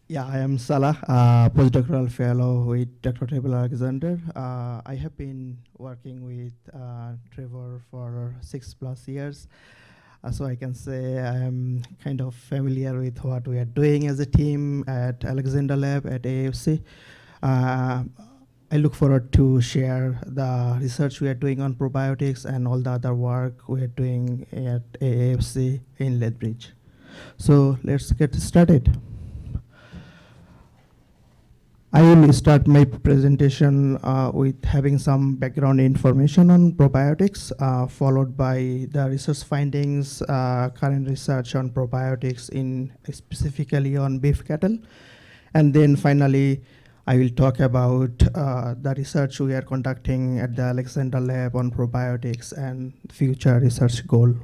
Yeah, I am Salah, postdoctoral fellow with Dr. Trevor Alexander. I have been working with Trevor for 6+ years, so I can say I am kind of familiar with what we are doing as a team at Alexander Lab at AAFC. Uh, I look forward to share the research we are doing on probiotics and all the other work we are doing at AAFC in Lethbridge. So let's get started. I will start my presentation with having some background information on probiotics, followed by the research findings, current research on probiotics in specifically on beef cattle. And then finally, I will talk about the research we are conducting at the Alexander Lab on probiotics and future research goal.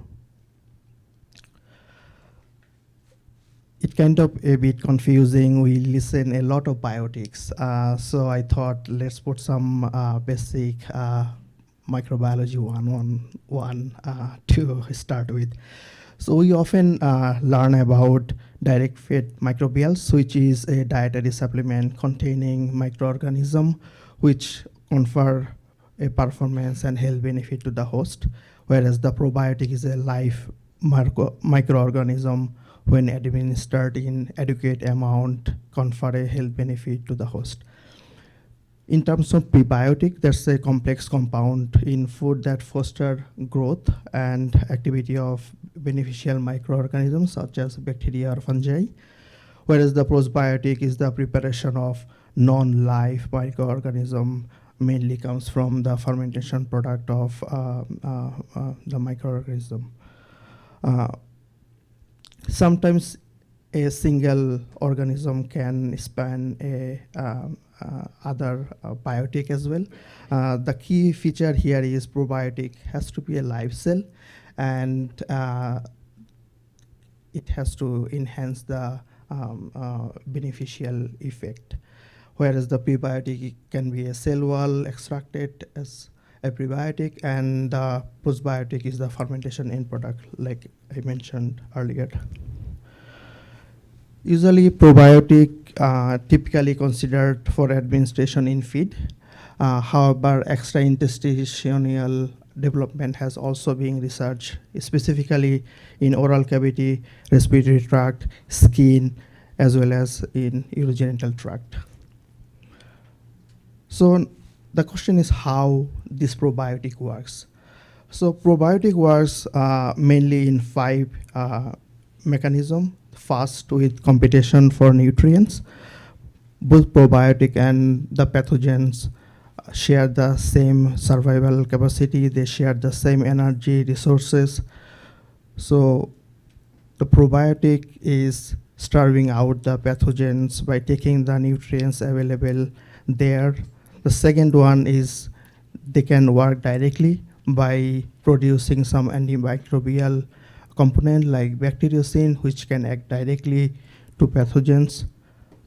It kind of a bit confusing. We listen a lot of biotics. So I thought let's put some basic microbiology 101 to start with. So we often learn about direct feed microbials, which is a dietary supplement containing microorganism which confer a performance and health benefit to the host, whereas the probiotic is a live microorganism when administered in adequate amount, confer a health benefit to the host. In terms of prebiotic, there's a complex compound in food that foster growth and activity of beneficial microorganisms such as bacteria or fungi, whereas the postbiotic is the preparation of non-live microorganism, mainly comes from the fermentation product of the microorganism. Sometimes a single organism can span a other biotic as well. The key feature here is probiotic has to be a live cell, and it has to enhance the beneficial effect. Whereas the prebiotic can be a cell wall extracted as a prebiotic, and the postbiotic is the fermentation end product, like I mentioned earlier. Usually probiotic typically considered for administration in feed. However, extra-intestinal development has also been researched, specifically in oral cavity, respiratory tract, skin, as well as in urogenital tract. So the question is how this probiotic works. So probiotic works mainly in 5 mechanisms. First, with competition for nutrients. Both probiotic and the pathogens share the same survival capacity. They share the same energy resources. So the probiotic is starving out the pathogens by taking the nutrients available there. The second one is they can work directly by producing some antimicrobial component like bacteriocin, which can act directly to pathogens.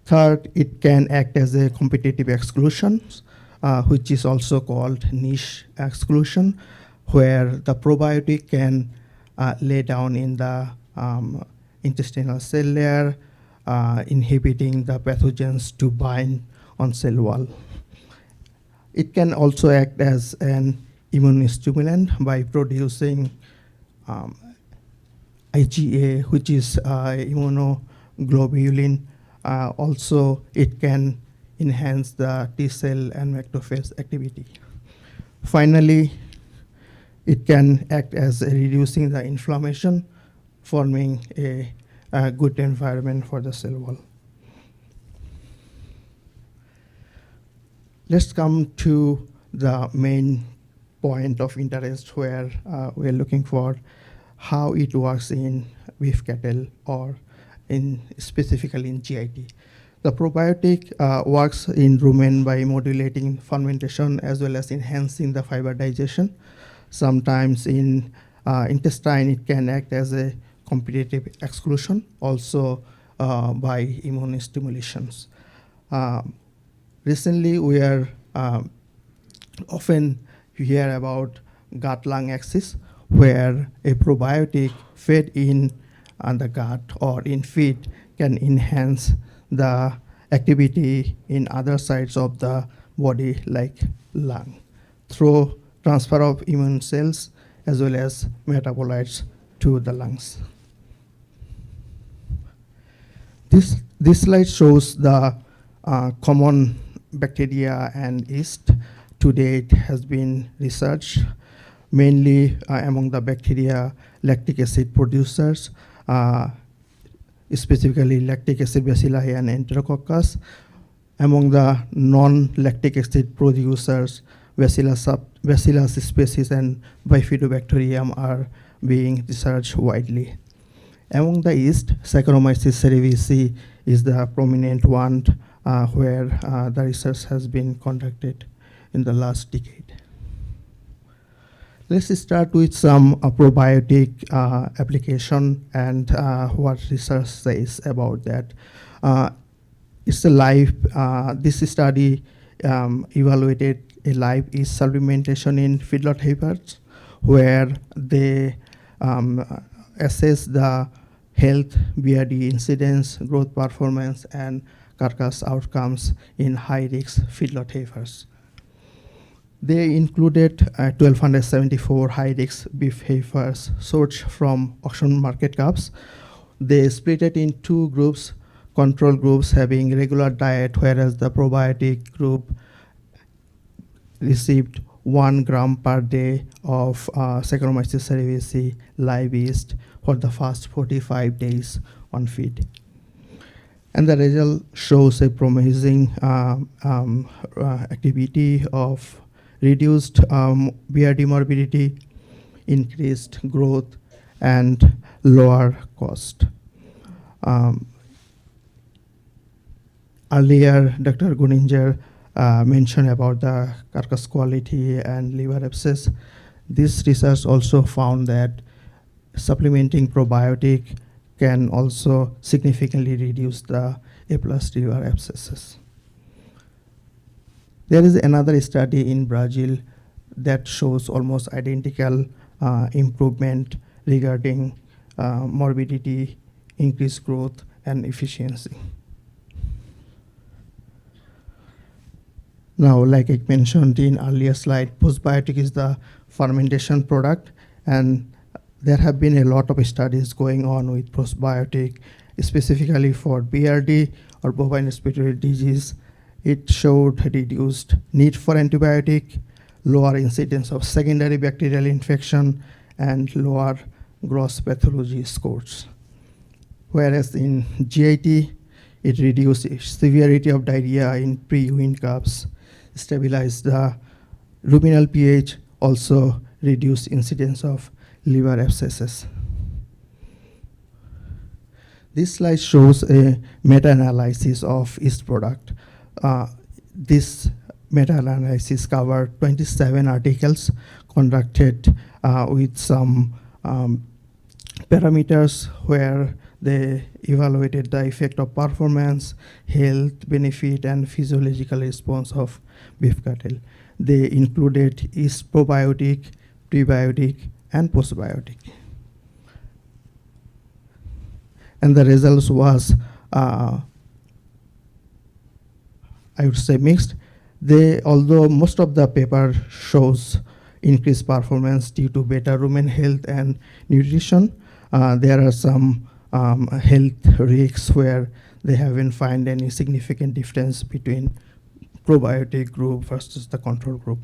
Third, it can act as a competitive exclusion, which is also called niche exclusion, where the probiotic can lay down in the intestinal cell layer, inhibiting the pathogens to bind on cell wall. It can also act as an immunostimulant by producing IgA, which is immunoglobulin. Also, it can enhance the T cell and macrophage activity. Finally, it can act as reducing the inflammation, forming a good environment for the cell wall. Let's come to the main point of interest where we're looking for how it works in beef cattle or specifically in GIT. The probiotic works in rumen by modulating fermentation as well as enhancing the fiber digestion. Sometimes in intestine, it can act as a competitive exclusion, also by immunostimulations. Recently, we are often hear about gut-lung axis, where a probiotic fed in the gut or in feed can enhance the activity in other sides of the body like lung through transfer of immune cells as well as metabolites to the lungs. This slide shows the common bacteria and yeast. To date has been researched mainly among the bacteria lactic acid producers, specifically lactic acid bacilli and enterococcus. Among the non-lactic acid producers, Bacillus species and Bifidobacterium are being researched widely. Among the yeast, Saccharomyces cerevisiae is the prominent one where the research has been conducted in the last decade. Let's start with some probiotic application and what research says about that. It's a live, this study evaluated a live yeast supplementation in feedlot heifers where they assess the health, BRD incidence, growth performance, and carcass outcomes in high-risk feedlot heifers. They included 1,274 high-risk beef heifers sourced from auction market calves. They split it in two groups, control groups having regular diet, whereas the probiotic group received 1 gram per day of Saccharomyces cerevisiae live yeast for the first 45 days on feed. And the result shows a promising activity of reduced BRD morbidity, increased growth, and lower cost. Earlier, Dr. Gunninger mentioned about the carcass quality and liver abscess. This research also found that supplementing probiotic can also significantly reduce the A+ liver abscesses. There is another study in Brazil that shows almost identical improvement regarding morbidity, increased growth, and efficiency. Now, like I mentioned in earlier slide, postbiotic is the fermentation product, and there have been a lot of studies going on with postbiotic, specifically for BRD or bovine respiratory disease. It showed reduced need for antibiotic, lower incidence of secondary bacterial infection, and lower gross pathology scores. Whereas in GIT, it reduced severity of diarrhea in pre-weaned calves, stabilized the ruminal pH, also reduced incidence of liver abscesses. This slide shows a meta-analysis of yeast product. This meta-analysis covered 27 articles conducted with some parameters where they evaluated the effect of performance, health, benefit, and physiological response of beef cattle. They included yeast probiotic, prebiotic, and postbiotic. And the results was, I would say, mixed. Although most of the paper shows increased performance due to better rumen health and nutrition, there are some health risks where they haven't found any significant difference between probiotic group versus the control group.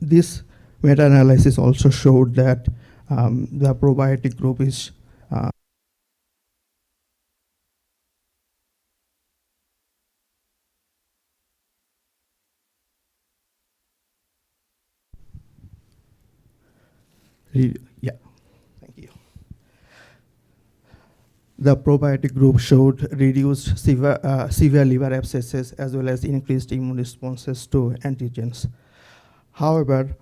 This meta-analysis also showed that the probiotic group is thank you. The probiotic group showed reduced severe liver abscesses as well as increased immune responses to antigens. However,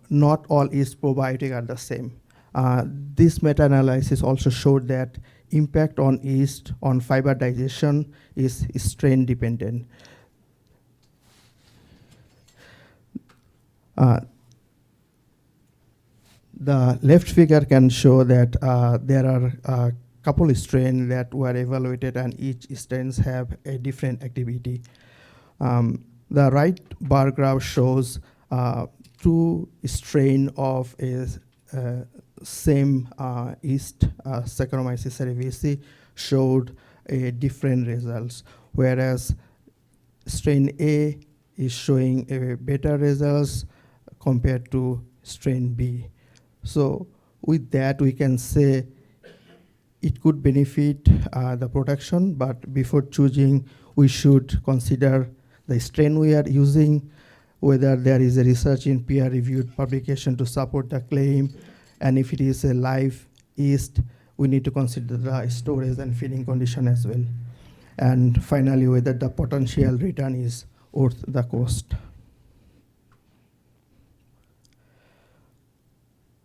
not all yeast probiotic are the same. This meta-analysis also showed that impact on yeast on fiber digestion is strain dependent. The left figure can show that there are couple of strains that were evaluated, and each strains have a different activity. The right bar graph shows two strain of a same yeast, Saccharomyces cerevisiae, showed a different results, whereas strain A is showing a better results compared to strain B. So with that, we can say it could benefit the production, but before choosing, we should consider the strain we are using, whether there is a research in peer-reviewed publication to support the claim, and if it is a live yeast, we need to consider the storage and feeding condition as well. And finally, whether the potential return is worth the cost.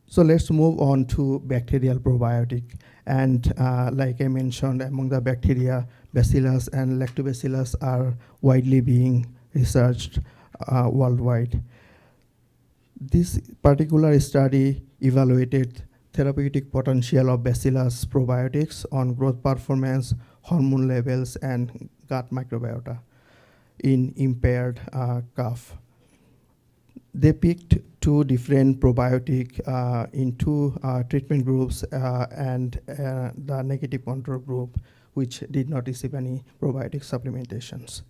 So let's move on to bacterial probiotic. And like I mentioned, among the bacteria, Bacillus and Lactobacillus are widely being researched worldwide. This particular study evaluated therapeutic potential of Bacillus probiotics on growth performance, hormone levels, and gut microbiota in impaired calf. They picked two different probiotic in two treatment groups and the negative control group, which did not receive any probiotic supplementations.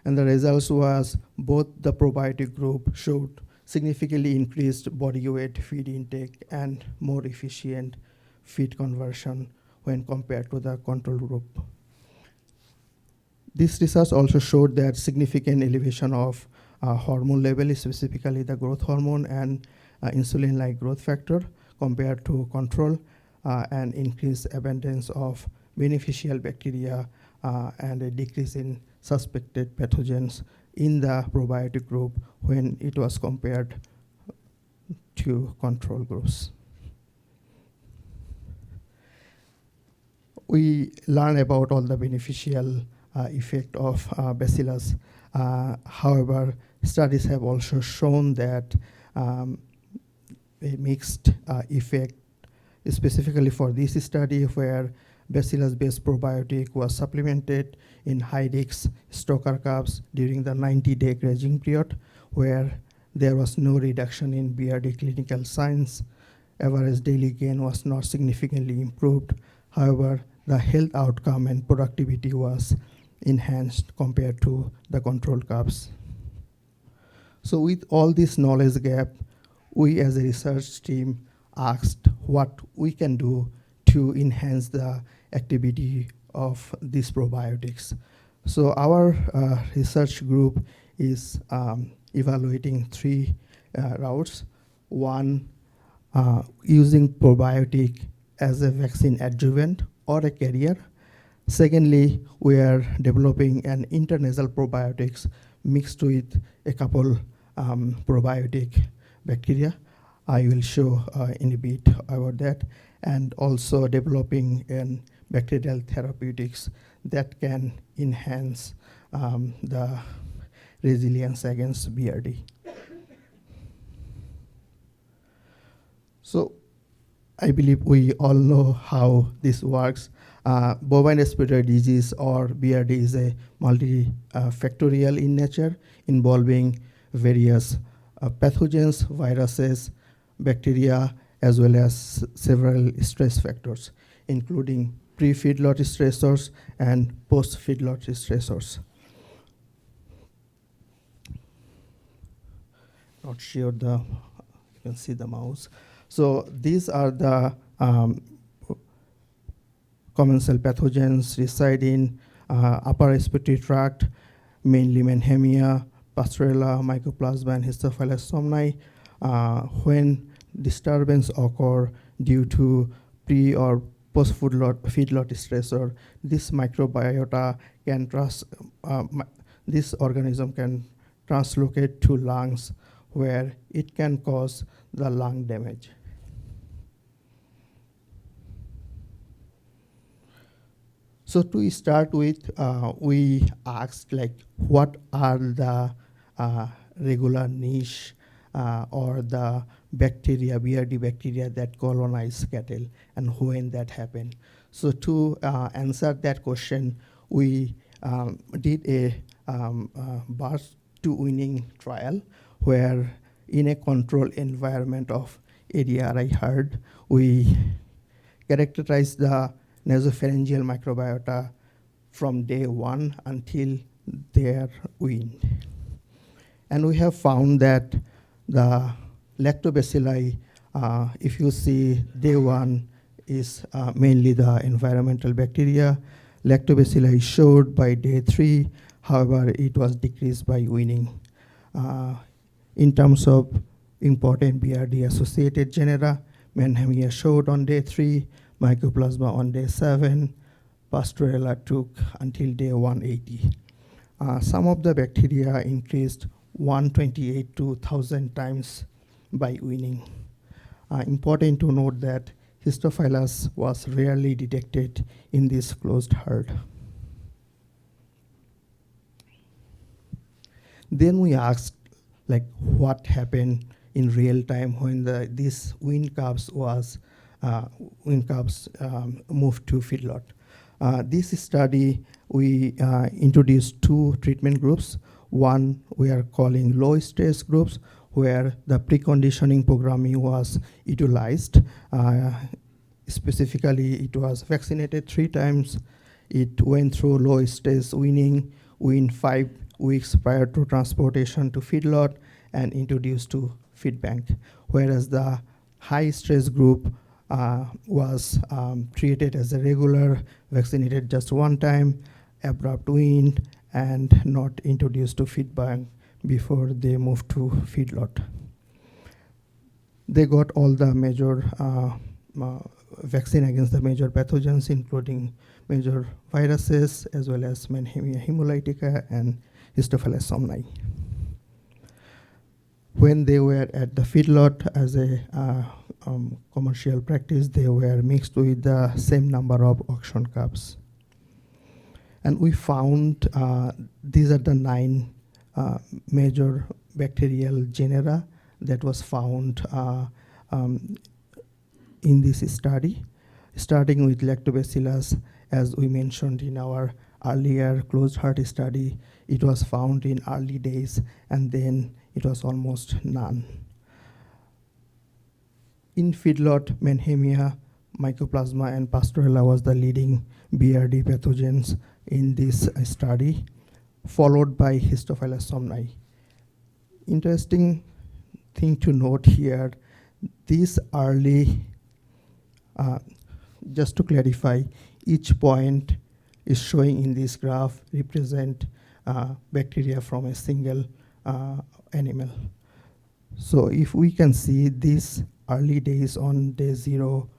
And the results was both the probiotic group showed significantly increased body weight feed intake and more efficient feed conversion when compared to the control group. This research also showed that significant elevation of hormone level, specifically the growth hormone and insulin-like growth factor compared to control, and increased abundance of beneficial bacteria and a decrease in suspected pathogens in the probiotic group when it was compared to control groups. We learned about all the beneficial effect of Bacillus. However, studies have also shown that a mixed effect, specifically for this study where Bacillus-based probiotic was supplemented in high-risk stocker calves during the 90-day grazing period, where there was no reduction in BRD clinical signs. Average daily gain was not significantly improved. However, the health outcome and productivity was enhanced compared to the control calves. So with all this knowledge gap, we as a research team asked what we can do to enhance the activity of these probiotics. So our research group is evaluating three routes. One, using probiotic as a vaccine adjuvant or a carrier. Secondly, we are developing an intranasal probiotics mixed with a couple probiotic bacteria. I will show in a bit about that. And also developing an bacterial therapeutics that can enhance the resilience against BRD. So I believe we all know how this works. Bovine respiratory disease or BRD is a multifactorial in nature, involving various pathogens, viruses, bacteria, as well as several stress factors, including pre-feedlot stressors and post-feedlot stressors. Not sure you can see the mouse. So these are the commensal pathogens reside in upper respiratory tract, mainly Manhamia, Pasteurella, Mycoplasma, and Histophilus somni. When disturbance occur due to pre or post-feedlot stressor, this microbiota can this organism can translocate to lungs, where it can cause the lung damage. So to start with, we asked what are the regular niche or the bacteria, BRD bacteria that colonize cattle, and when that happened. So to answer that question, we did a birth to weaning trial where in a controlled environment of ADRI herd, we characterized the nasopharyngeal microbiota from day 1 until they are weaned. And we have found that the lactobacilli, if you see day 1 is mainly the environmental bacteria. Lactobacilli showed by day 3, however, it was decreased by weaning. In terms of important BRD-associated genera, Manhamia showed on day 3, Mycoplasma on day 7, Pastorella took until day 180. Some of the bacteria increased 128 to 1,000 times by weaning. Important to note that Histophilus was rarely detected in this closed herd. Then we asked, like, what happened in real time when these weaned calves moved to feedlot. This study, we introduced 2 treatment groups. One we are calling low stress groups, where the preconditioning programming was utilized. Specifically, it was vaccinated 3 times. It went through low stress weaning within 5 weeks prior to transportation to feedlot and introduced to feed bank. Whereas the high stress group was treated as a regular, vaccinated just 1 time, abrupt weaned, and not introduced to feed bank before they moved to feedlot. They got all the major vaccine against the major pathogens, including major viruses, as well as Manhamia hemolytica and Histophilus somni. When they were at the feedlot as a commercial practice, they were mixed with the same number of auction calves. And we found these are the 9 major bacterial genera that was found in this study, starting with Lactobacillus. As we mentioned in our earlier closed herd study, it was found in early days, and then it was almost none. In feedlot, Manhamia, Mycoplasma, and Pastorella was the leading BRD pathogens in this study, followed by Histophilus somni. Interesting thing to note here, these early, just to clarify, each point is showing in this graph represent bacteria from a single animal. So if we can see these early days on day 0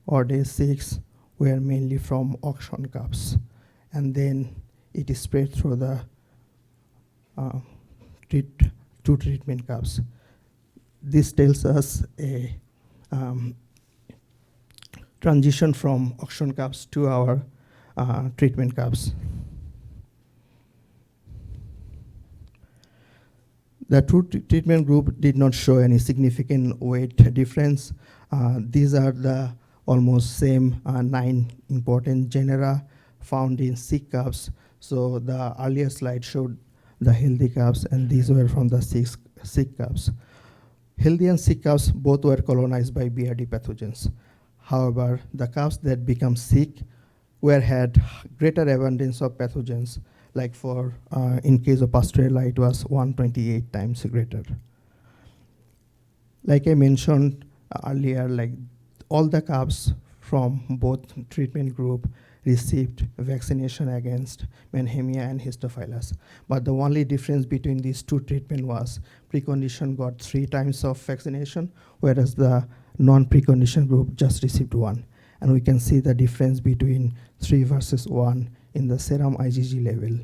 or day 6 were mainly from auction calves, and then it is spread through the 2 treatment calves. This tells us a transition from auction calves to our treatment calves. The 2 treatment group did not show any significant weight difference. These are the almost same 9 important genera found in sick calves. So the earlier slide showed the healthy calves, and these were from the sick calves. Healthy and sick calves both were colonized by BRD pathogens. However, the calves that become sick had greater abundance of pathogens, like for in case of Pastorella, it was 128 times greater. Like I mentioned earlier, like all the calves from both treatment group received vaccination against Manhamia and Histophilus. But the only difference between these 2 treatments was precondition got 3 times of vaccination, whereas the non-preconditioned group just received 1. And we can see the difference between 3 versus 1 in the serum IgG level.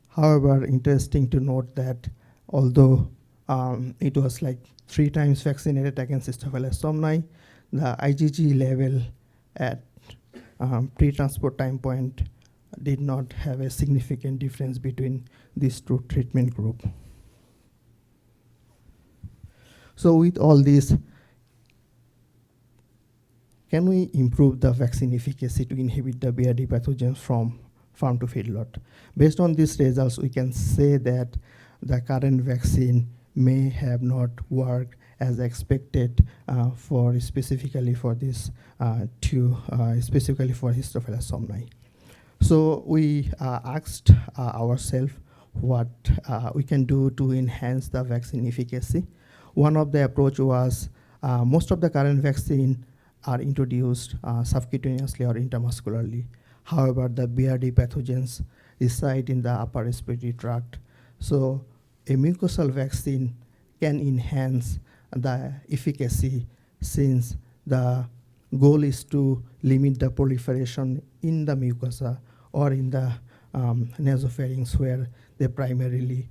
However, interesting to note that although it was like 3 times vaccinated against Histophilus somni, the IgG level at pre-transport time point did not have a significant difference between these 2 treatment groups. So with all this, can we improve the vaccine efficacy to inhibit the BRD pathogens from farm to feedlot? Based on these results, we can say that the current vaccine may have not worked as expected specifically for this specifically for Histophilas somni. So we asked ourselves what we can do to enhance the vaccine efficacy. One of the approach was most of the current vaccine are introduced subcutaneously or intramuscularly. However, the BRD pathogens reside in the upper respiratory tract. So a mucosal vaccine can enhance the efficacy, since the goal is to limit the proliferation in the mucosa or in the nasopharynx where they primarily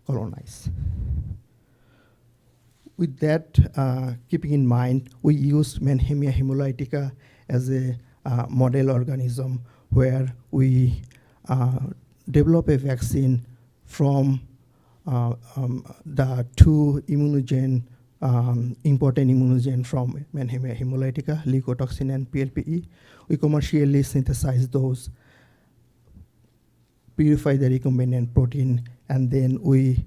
colonize. With that keeping in mind, we used Mannheimia hemolytica as a model organism where we develop a vaccine from the two immunogen, important immunogen from Mannheimia hemolytica, leukotoxin and PLPE. We commercially synthesize those, purify the recombinant protein, and then we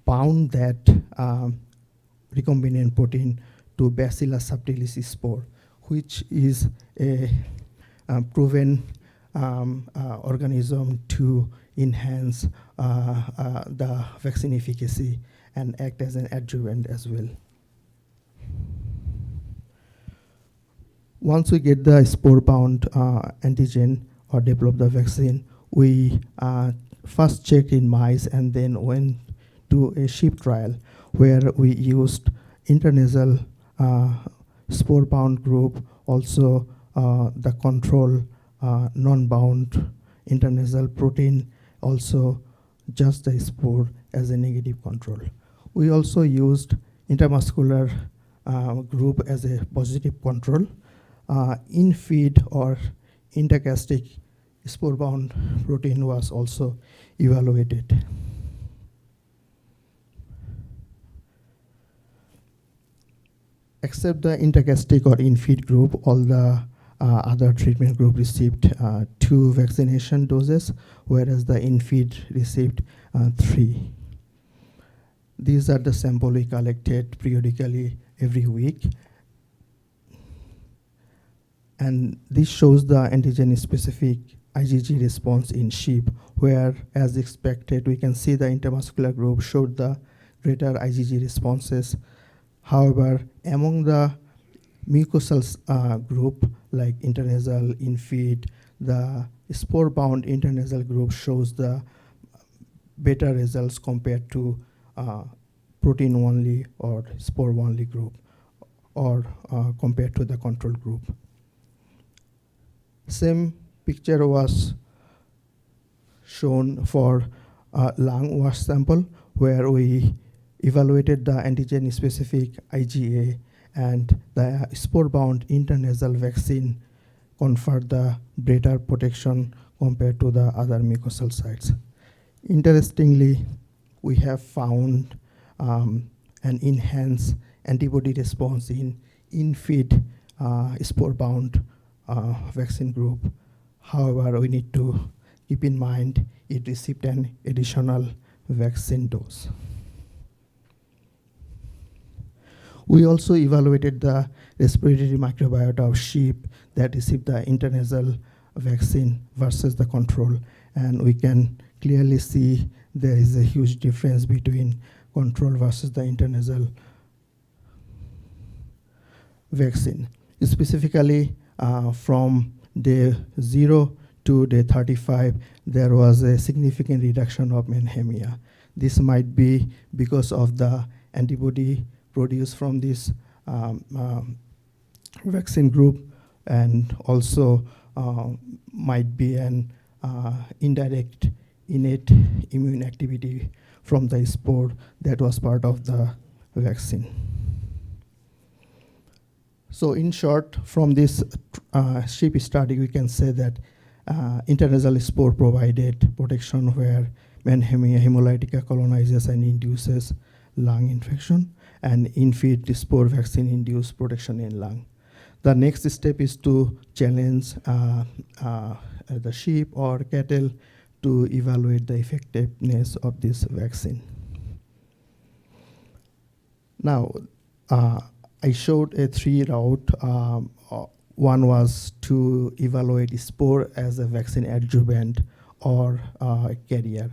bound that recombinant protein to Bacillus subtilis spore, which is a proven organism to enhance the vaccine efficacy and act as an adjuvant as well. Once we get the spore-bound antigen or develop the vaccine, we first checked in mice and then went to a sheep trial where we used intranasal spore-bound group, also the control non-bound intranasal protein, also just the spore as a negative control. We also used intramuscular group as a positive control. In feed or intergastric spore-bound protein was also evaluated. Except the intergastric or in-feed group, all the other treatment group received 2 vaccination doses, whereas the in-feed received 3. These are the sample we collected periodically every week. And this shows the antigen-specific IgG response in sheep, where, as expected, we can see the intramuscular group showed the greater IgG responses. However, among the mucosal group, like intranasal, in-feed, the spore-bound intranasal group shows the better results compared to protein-only or spore-only group, or compared to the control group. Same picture was shown for lung wash sample, where we evaluated the antigen-specific IgA, and the spore-bound intranasal vaccine conferred the better protection compared to the other mucosal sites. Interestingly, we have found an enhanced antibody response in feed spore-bound vaccine group. However, we need to keep in mind it received an additional vaccine dose. We also evaluated the respiratory microbiota of sheep that received the intranasal vaccine versus the control, and we can clearly see there is a huge difference between control versus the intranasal vaccine. Specifically, from day 0 to day 35, there was a significant reduction of Mannheimia. This might be because of the antibody produced from this vaccine group, and also might be an indirect innate immune activity from the spore that was part of the vaccine. So in short, from this sheep study, we can say that intranasal spore provided protection where Mannheimia hemolytica colonizes and induces lung infection, and in-feed spore vaccine induced protection in lung. The next step is to challenge the sheep or cattle to evaluate the effectiveness of this vaccine. Now, I showed a 3 route. One was to evaluate spore as a vaccine adjuvant or carrier.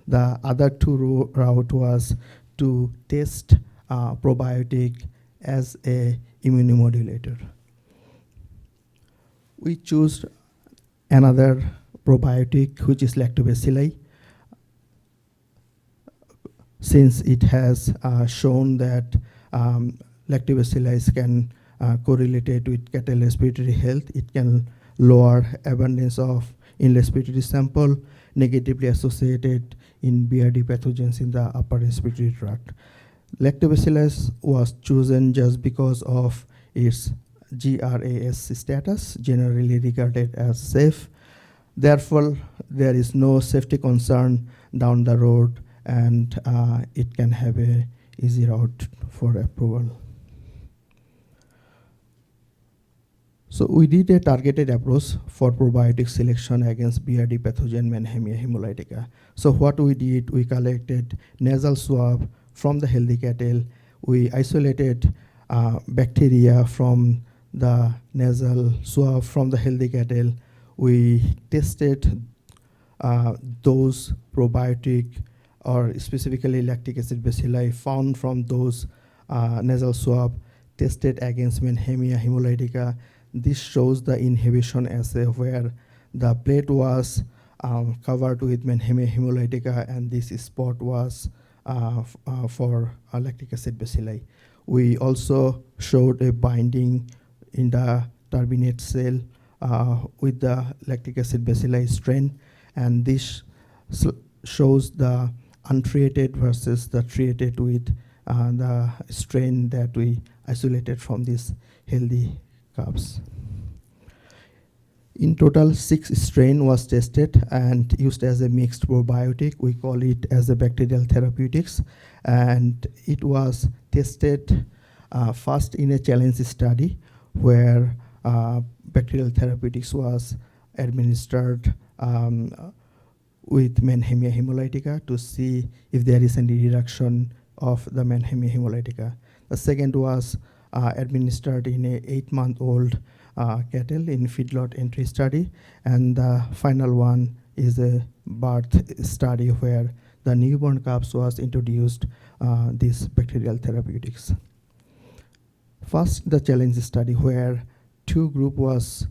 The other 2 route was to test probiotic as a immunomodulator. We chose another probiotic, which is lactobacilli, since it has shown that lactobacilli can correlated with cattle respiratory health. It can lower abundance of in respiratory sample, negatively associated in BRD pathogens in the upper respiratory tract. Lactobacillus was chosen just because of its GRAS status, generally regarded as safe. Therefore, there is no safety concern down the road, and it can have a easy route for approval. So we did a targeted approach for probiotic selection against BRD pathogen Mannheimia hemolytica. So what we did, we collected nasal swab from the healthy cattle. We isolated bacteria from the nasal swab from the healthy cattle. We tested those probiotic or specifically lactic acid bacilli found from those nasal swab tested against Mannheimia hemolytica. This shows the inhibition assay where the plate was covered with Mannheimia hemolytica, and this spot was for lactic acid bacilli. We also showed a binding in the turbinate cell with the lactic acid bacilli strain, and this shows the untreated versus the treated with the strain that we isolated from these healthy calves. In total, 6 strain was tested and used as a mixed probiotic. We call it as a bacterial therapeutics, and it was tested first in a challenge study where bacterial therapeutics was administered with Mannheimia hemolytica to see if there is any reduction of the Mannheimia hemolytica. The second was administered in a 8-month-old cattle in feedlot entry study, and the final one is a birth study where the newborn calves was introduced these bacterial therapeutics. First, the challenge study where 2 group was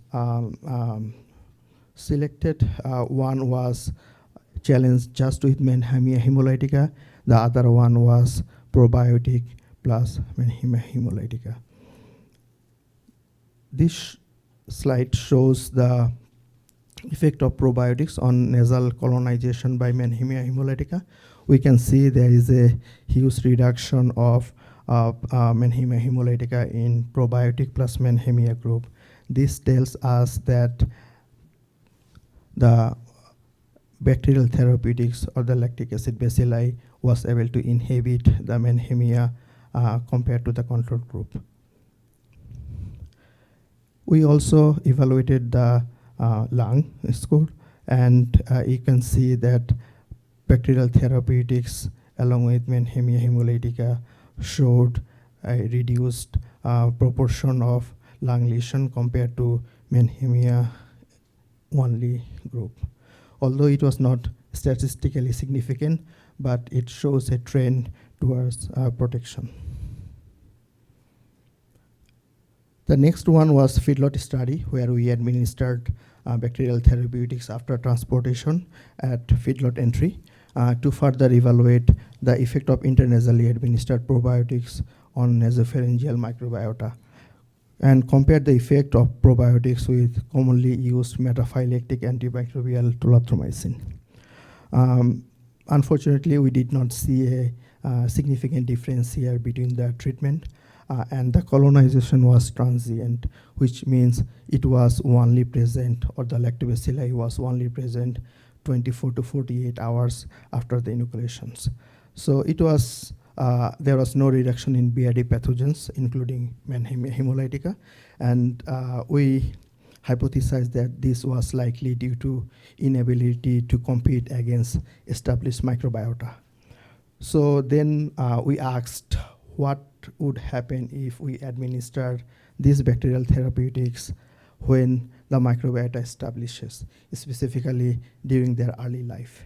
selected. One was challenged just with Mannheimia hemolytica. The other one was probiotic plus Mannheimia hemolytica. This slide shows the effect of probiotics on nasal colonization by Mannheimia hemolytica. We can see there is a huge reduction of Mannheimia hemolytica in probiotic plus Mannheimia group. This tells us that the bacterial therapeutics or the lactic acid bacilli was able to inhibit the Mannheimia compared to the control group. We also evaluated the lung score, and you can see that bacterial therapeutics along with Mannheimia hemolytica showed a reduced proportion of lung lesion compared to Mannheimia only group. Although it was not statistically significant, but it shows a trend towards protection. The next one was feedlot study, where we administered bacterial therapeutics after transportation at feedlot entry to further evaluate the effect of intranasally administered probiotics on nasopharyngeal microbiota, and compare the effect of probiotics with commonly used metaphylactic antimicrobial tulathromycin. Unfortunately, we did not see a significant difference here between the treatment, and the colonization was transient, which means it was only present, or the lactobacilli was only present 24 to 48 hours after the inoculations. So it was there was no reduction in BRD pathogens, including hemolytica, and we hypothesized that this was likely due to inability to compete against established microbiota. So then we asked what would happen if we administer these bacterial therapeutics when the microbiota establishes, specifically during their early life.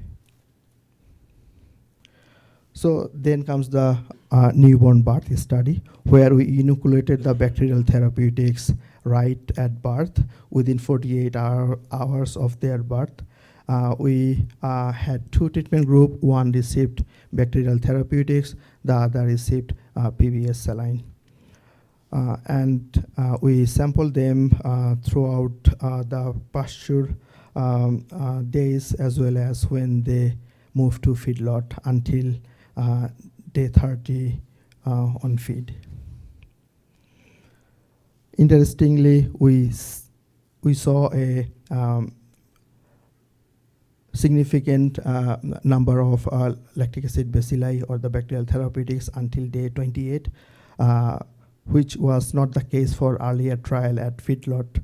So then comes the newborn birth study, where we inoculated the bacterial therapeutics right at birth, within 48 hours of their birth. We had two treatment groups. One received bacterial therapeutics, the other received PBS saline. And we sampled them throughout the pasture days, as well as when they moved to feedlot until day 30 on feed. Interestingly, we saw a significant number of lactic acid bacilli or the bacterial therapeutics until day 28, which was not the case for earlier trial at feedlot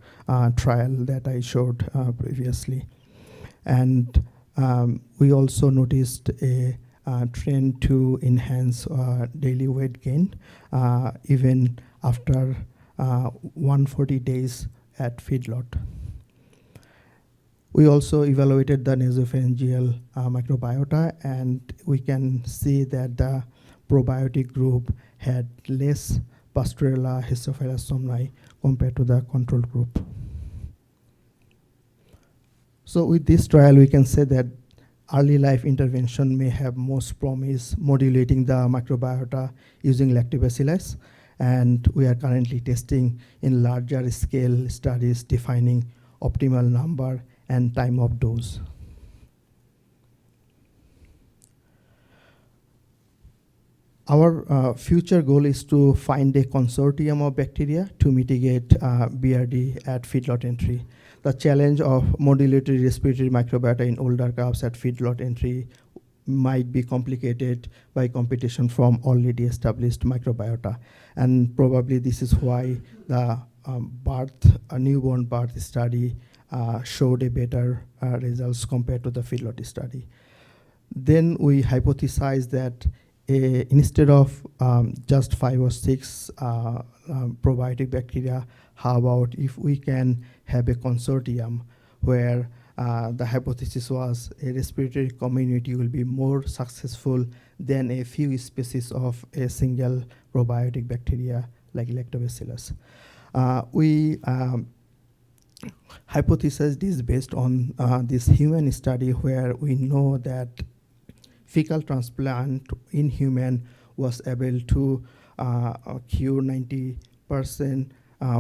trial that I showed previously. And we also noticed a trend to enhance daily weight gain even after 140 days at feedlot. We also evaluated the nasopharyngeal microbiota, and we can see that the probiotic group had less Pasteurella Histophilus somni compared to the control group. So with this trial, we can say that early life intervention may have most promise modulating the microbiota using lactobacillus, and we are currently testing in larger scale studies defining optimal number and time of dose. Our future goal is to find a consortium of bacteria to mitigate BRD at feedlot entry. The challenge of modulatory respiratory microbiota in older calves at feedlot entry might be complicated by competition from already established microbiota. And probably this is why the newborn birth study showed a better results compared to the feedlot study. Then we hypothesized that instead of just 5 or 6 probiotic bacteria, how about if we can have a consortium where the hypothesis was a respiratory community will be more successful than a few species of a single probiotic bacteria like lactobacillus. We hypothesized this based on this human study where we know that fecal transplant in human was able to cure 90%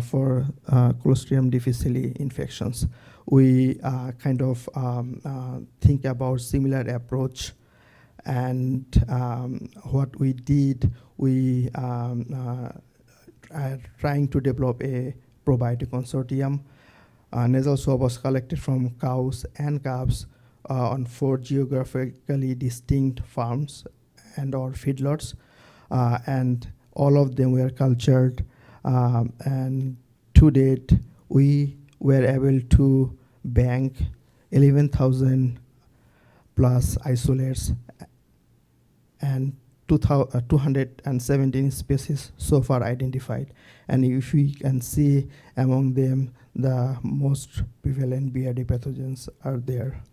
for Clostridium difficile infections. We kind of think about similar approach, and what we did, we are trying to develop a probiotic consortium. Nasal swab was collected from cows and calves on 4 geographically distinct farms and or feedlots, and all of them were cultured, and to date we were able to bank 11,000 plus isolates and 217 species so far identified. And if we can see among them, the most prevalent BRD pathogens are there.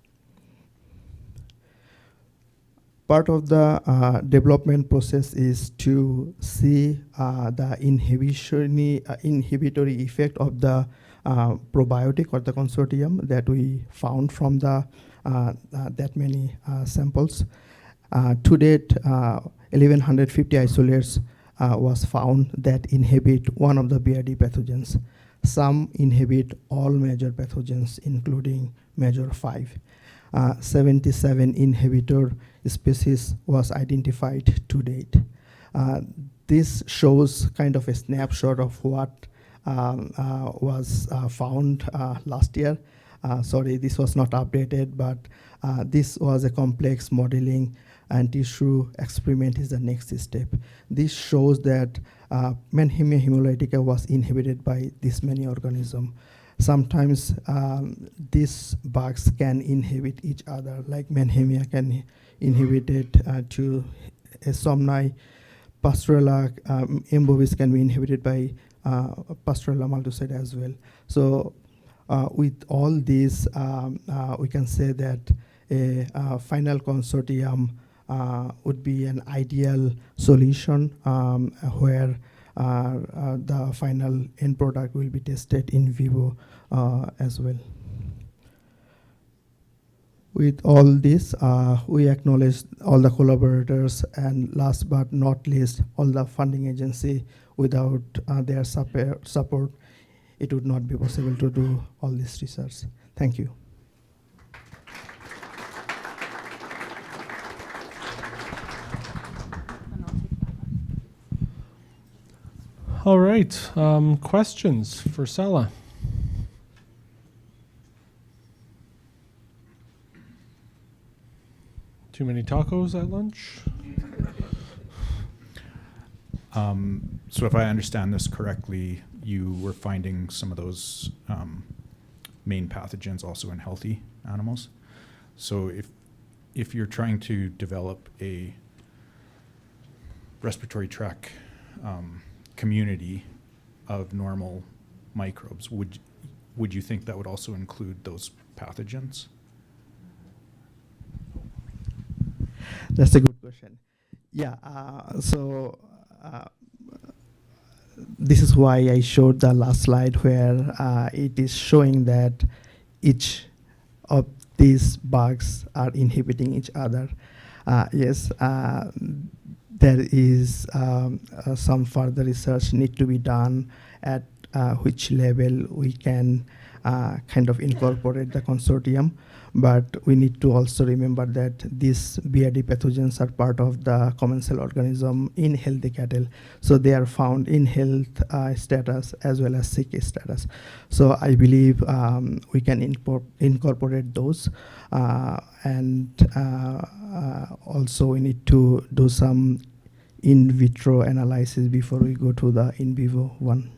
Part of the development process is to see the inhibitory effect of the probiotic or the consortium that we found from the that many samples. To date, 1,150 isolates was found that inhibit one of the BRD pathogens. Some inhibit all major pathogens, including major 5. 77 inhibitor species was identified to date. This shows kind of a snapshot of what was found last year. Sorry, this was not updated, but this was a complex modeling and tissue experiment is the next step. This shows that Manhemia hemolytica was inhibited by this many organisms. Sometimes these bugs can inhibit each other, like Manhemia can inhibit it to Somni. Pasteurella embovis can be inhibited by Pasteurella multocide as well. So with all this, we can say that a final consortium would be an ideal solution where the final end product will be tested in vivo as well. With all this, we acknowledge all the collaborators, and last but not least, all the funding agency. Without their support, it would not be possible to do all this research. Thank you. All right, questions for Salah? Too many tacos at lunch? So if I understand this correctly, you were finding some of those main pathogens also in healthy animals. So if you're trying to develop a respiratory tract community of normal microbes, would you think that would also include those pathogens? That's a good question. Yeah, this is why I showed the last slide where it is showing that each of these bugs are inhibiting each other. Yes, there is some further research need to be done at which level we can kind of incorporate the consortium. But we need to also remember that these BRD pathogens are part of the commensal organism in healthy cattle. So they are found in health status as well as sick status. So I believe we can incorporate those. And also we need to do some in vitro analysis before we go to the in vivo one.